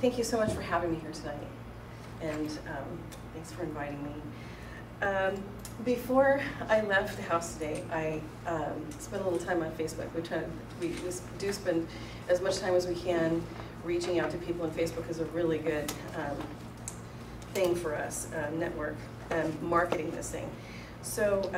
thank you so much for having me here tonight, and thanks for inviting me. Before I left the house today, I spent a little time on Facebook. We do spend as much time as we can reaching out to people, and Facebook is a really good thing for us, network, marketing this thing. So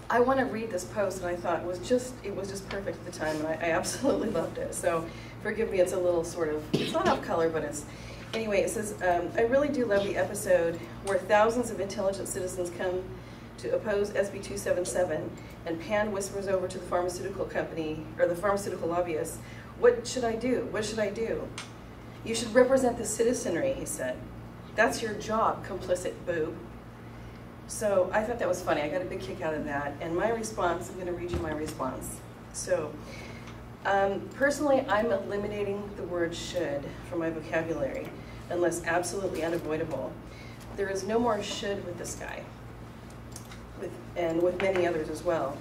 I want to read this post, and I thought it was just perfect at the time, and I absolutely loved it. So forgive me, it's a little sort of, it's not off color, but it's, anyway, it says, I really do love the episode where thousands of intelligent citizens come to oppose SB 277, and Pan whispers over to the pharmaceutical company, or the pharmaceutical lobbyists, what should I do? What should I do? You should represent the citizenry, he said. That's your job, complicit boob. So I thought that was funny. I got a big kick out of that. And my response, I'm going to read you my response. So personally, I'm eliminating the word should from my vocabulary unless absolutely unavoidable. There is no more should with this guy, and with many others as well.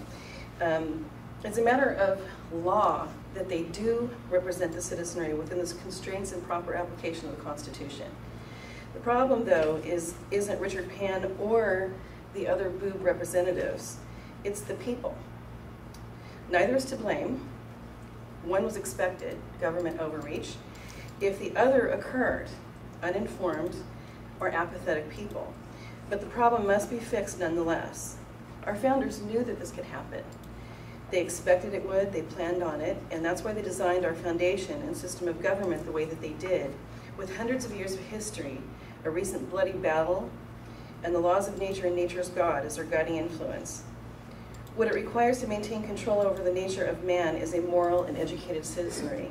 It's a matter of law that they do represent the citizenry within the constraints and proper application of the Constitution. The problem, though, isn't Richard Pan or the other boob representatives. It's the people. Neither is to blame. One was expected, government overreach, if the other occurred, uninformed or apathetic people. But the problem must be fixed nonetheless. Our founders knew that this could happen. They expected it would, they planned on it, and that's why they designed our foundation and system of government the way that they did, with hundreds of years of history, a recent bloody battle, and the laws of nature and nature's God as their guiding influence. What it requires to maintain control over the nature of man is a moral and educated citizenry.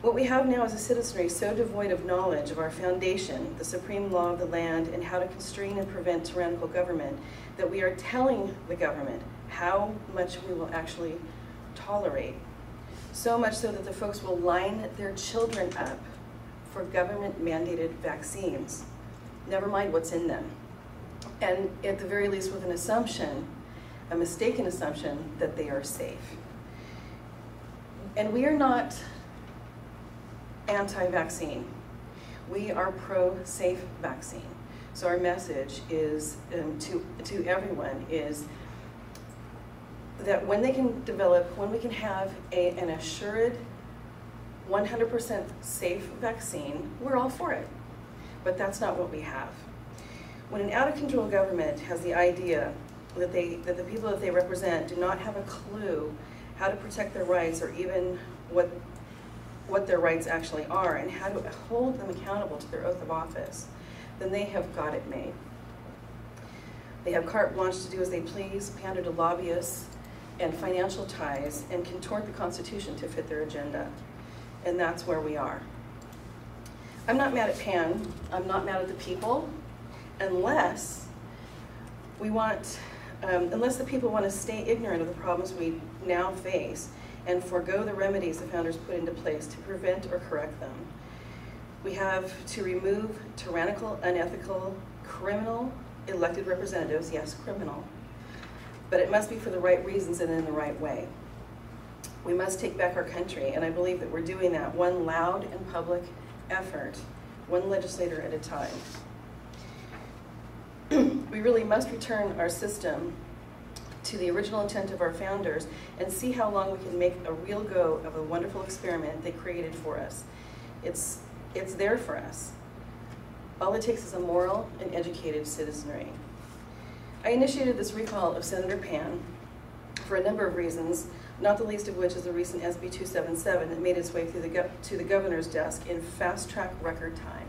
What we have now is a citizenry so devoid of knowledge of our foundation, the supreme law of the land, and how to constrain and prevent tyrannical government, that we are telling the government how much we will actually tolerate. So much so that the folks will line their children up for government-mandated vaccines, never mind what's in them. And at the very least with an assumption, a mistaken assumption, that they are safe. And we are not anti-vaccine. We are pro-safe vaccine. So our message is to everyone is that when they can develop, when we can have an assured 100% safe vaccine, we're all for it. But that's not what we have. When an out-of-control government has the idea that the people that they represent do not have a clue how to protect their rights, or even what their rights actually are, and how to hold them accountable to their oath of office, then they have got it made. They have carte blanche to do as they please, pander to lobbyists and financial ties, and contort the Constitution to fit their agenda. And that's where we are. I'm not mad at Pan. I'm not mad at the people, unless the people want to stay ignorant of the problems we now face and forego the remedies the founders put into place to prevent or correct them. We have to remove tyrannical, unethical, criminal elected representatives, yes, criminal, but it must be for the right reasons and in the right way. We must take back our country, and I believe that we're doing that one loud and public effort, one legislator at a time. We really must return our system to the original intent of our founders and see how long we can make a real go of a wonderful experiment they created for us. It's there for us. All it takes is a moral and educated citizenry. I initiated this recall of Senator Pan for a number of reasons, not the least of which is the recent SB 277 that made its way through to the governor's desk in fast-track record time.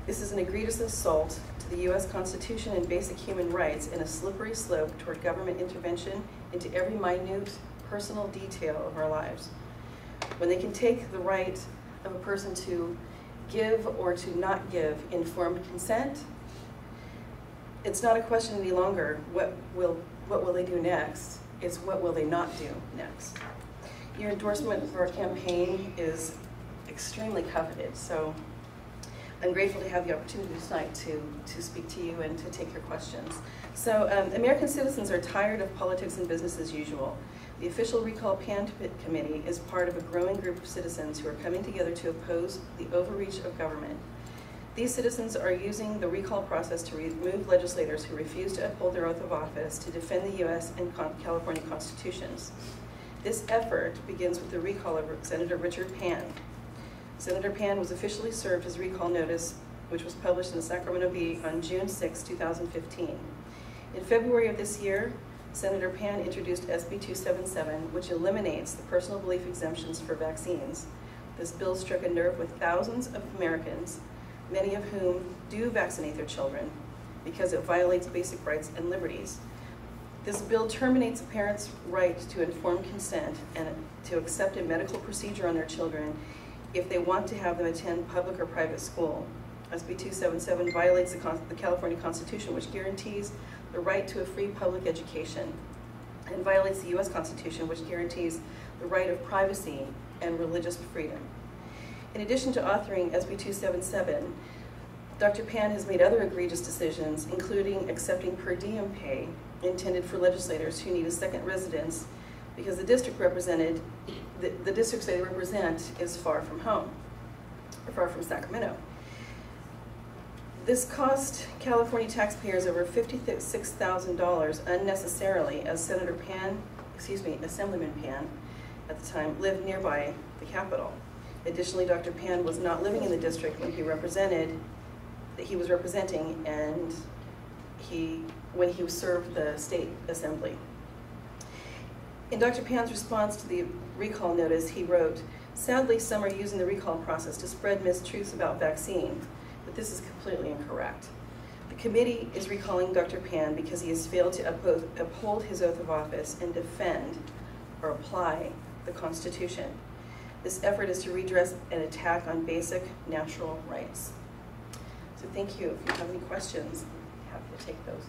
This is an egregious assault to the U.S. Constitution and basic human rights, and a slippery slope toward government intervention into every minute personal detail of our lives. When they can take the right of a person to give or to not give informed consent, it's not a question any longer, what will they do next? It's what will they not do next. Your endorsement for our campaign is extremely coveted, so I'm grateful to have the opportunity tonight to speak to you and to take your questions. So American citizens are tired of politics and business as usual. The official Recall PAN Committee is part of a growing group of citizens who are coming together to oppose the overreach of government. These citizens are using the recall process to remove legislators who refuse to uphold their oath of office to defend the U.S. and California constitutions. This effort begins with the recall of Senator Richard Pan. Senator Pan was officially served his recall notice, which was published in the Sacramento Bee on June 6, 2015. In February of this year, Senator Pan introduced SB 277, which eliminates the personal belief exemptions for vaccines. This bill struck a nerve with thousands of Americans, many of whom do vaccinate their children, because it violates basic rights and liberties. This bill terminates a parent's right to informed consent and to accept a medical procedure on their children if they want to have them attend public or private school. SB 277 violates the California Constitution, which guarantees the right to a free public education, and violates the U.S. Constitution, which guarantees the right of privacy and religious freedom. In addition to authoring SB 277, Dr. Pan has made other egregious decisions, including accepting per diem pay intended for legislators who need a second residence because the districts they represent is far from home, or far from Sacramento. This cost California taxpayers over $56,000 unnecessarily, as Assemblyman Pan at the time lived nearby the Capitol. Additionally, Dr. Pan was not living in the district when he was representing, and when he served the state assembly. In Dr. Pan's response to the recall notice, he wrote, "Sadly, some are using the recall process to spread mistruths about vaccine, but this is completely incorrect. The committee is recalling Dr. Pan because he has failed to uphold his oath of office and defend or apply the Constitution. This effort is to redress an attack on basic natural rights." So thank you. If you have any questions, I'm happy to take those.